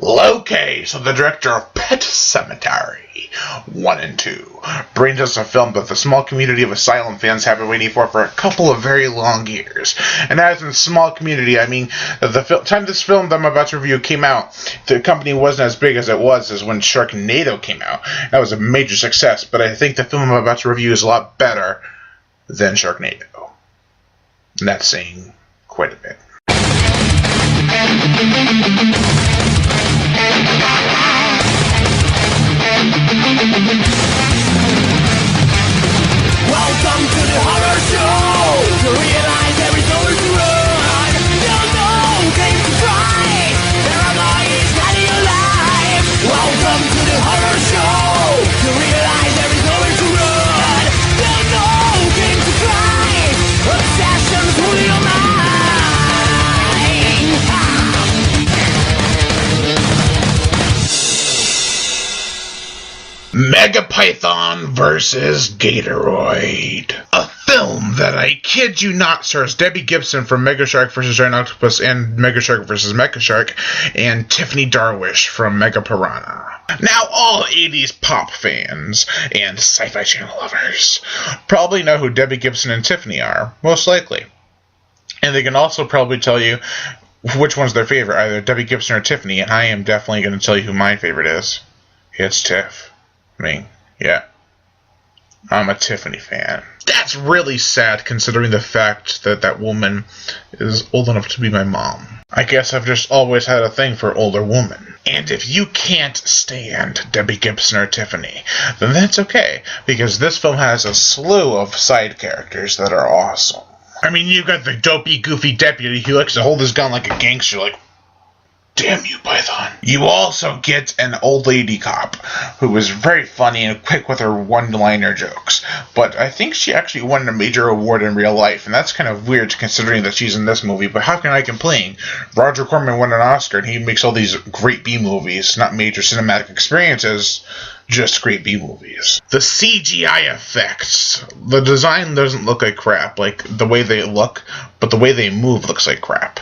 Okay, so the director of Pet Sematary 1 and 2 brings us a film that the small community of Asylum fans have been waiting for a couple of very long years. And as in small community, I mean, the time this film that I'm about to review came out, the company wasn't as big as it was as when Sharknado came out. That was a major success, but I think the film I'm about to review is a lot better than Sharknado. And that's saying quite a bit. Welcome to the horror show. To realize every soul is run. There's no game to try. Paranoia is running your life. Welcome to the horror show. To realize every soul is run. There's no game to try. Obsessions rule your mind. Megapython vs. Gatoroid. A film that, I kid you not, stars Debbie Gibson from Mega Shark vs. Giant Octopus and Mega Shark vs. Mecha Shark, and Tiffany Darwish from Mega Piranha. Now, all 80s pop fans and Sci-Fi Channel lovers probably know who Debbie Gibson and Tiffany are, most likely. And they can also probably tell you which one's their favorite, either Debbie Gibson or Tiffany, and I am definitely going to tell you who my favorite is. It's Tiff. Yeah, I'm a Tiffany fan. That's really sad considering the fact that that woman is old enough to be my mom. I guess I've just always had a thing for older women. And if you can't stand Debbie Gibson or Tiffany, then that's okay, because this film has a slew of side characters that are awesome. I mean, you've got the dopey, goofy deputy who likes to hold his gun like a gangster, like, damn you, Python. You also get an old lady cop who is very funny and quick with her one-liner jokes. But I think she actually won a major award in real life, and that's kind of weird considering that she's in this movie. But how can I complain? Roger Corman won an Oscar, and he makes all these great B-movies, not major cinematic experiences, just great B-movies. The CGI effects. The design doesn't look like crap, like the way they look, but the way they move looks like crap.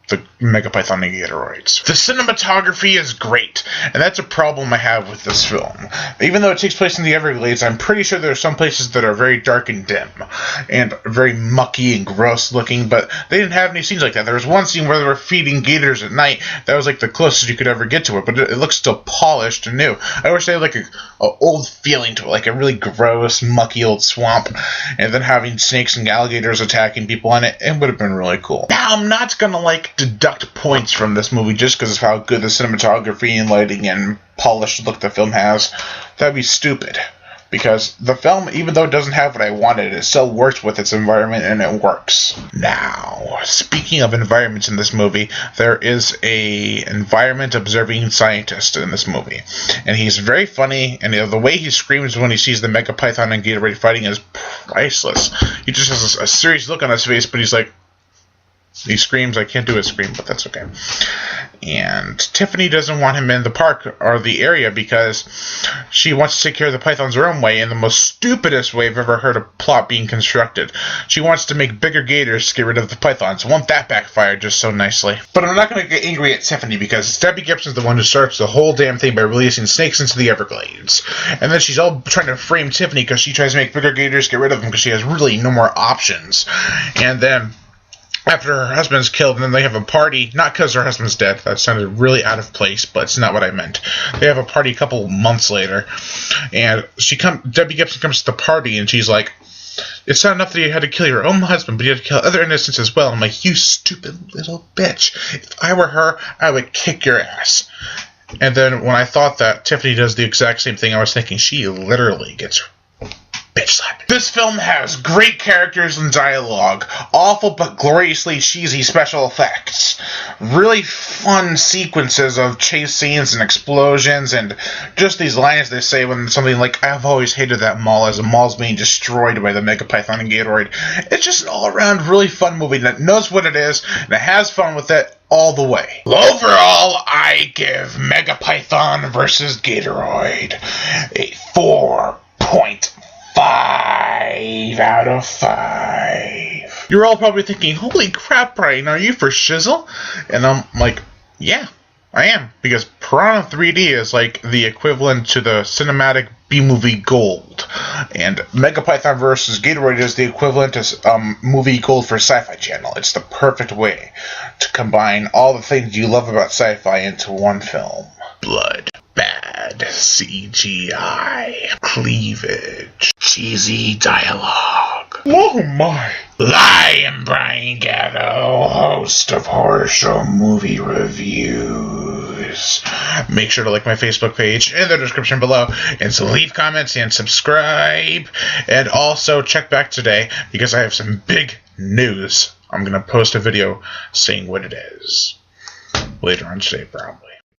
The Megapython and Gatoroids. The cinematography is great, and that's a problem I have with this film. Even though it takes place in the Everglades, I'm pretty sure there are some places that are very dark and dim, and very mucky and gross looking, but they didn't have any scenes like that. There was one scene where they were feeding gators at night. That was like the closest you could ever get to it, but it looks still polished and new. I wish they had like a old feeling to it, like a really gross, mucky old swamp, and then having snakes and alligators attacking people on it, it would have been really cool. Now, I'm not gonna deduct points from this movie just because of how good the cinematography and lighting and polished look the film has. That'd be stupid. Because the film, even though it doesn't have what I wanted, it still works with its environment and it works. Now, speaking of environments in this movie, there is a environment observing scientist in this movie. And he's very funny, and the way he screams when he sees the Megapython and Gatoroid fighting is priceless. He just has a serious look on his face, but he's like, he screams. I can't do a scream, but that's okay. And Tiffany doesn't want him in the park or the area because she wants to take care of the pythons her own way in the most stupidest way I've ever heard a plot being constructed. She wants to make bigger gators to get rid of the pythons. Won't that backfire just so nicely? But I'm not going to get angry at Tiffany because Debbie Gibson's the one who starts the whole damn thing by releasing snakes into the Everglades. And then she's all trying to frame Tiffany because she tries to make bigger gators, get rid of them because she has really no more options. And then after her husband's killed, and then they have a party, not because her husband's dead, that sounded really out of place, but it's not what I meant. They have a party a couple months later, and Debbie Gibson comes to the party, and she's like, it's not enough that you had to kill your own husband, but you had to kill other innocents as well. I'm like, you stupid little bitch. If I were her, I would kick your ass. And then when I thought that Tiffany does the exact same thing, I was thinking she literally gets bitch slapped. This film has great characters and dialogue, awful but gloriously cheesy special effects, really fun sequences of chase scenes and explosions, and just these lines they say when something like, I've always hated that mall as the mall's being destroyed by the Megapython and Gatoroid. It's just an all-around really fun movie that knows what it is, and it has fun with it all the way. Overall, I give Megapython vs. Gatoroid a 4.5 out of 5. You're all probably thinking, holy crap, Brian, are you for shizzle? And I'm like, yeah, I am, because Piranha 3D is like the equivalent to the cinematic B-movie Gold, and Megapython vs. Gatoroid is the equivalent to movie Gold for Sci-Fi Channel. It's the perfect way to combine all the things you love about sci-fi into one film. Blood, bad CGI, cleavage, cheesy dialogue. Oh my! I am Brian Gatto, host of Horror Show Movie Reviews. Make sure to like my Facebook page in the description below, and to leave comments and subscribe. And also check back today, because I have some big news. I'm going to post a video saying what it is later on today, probably.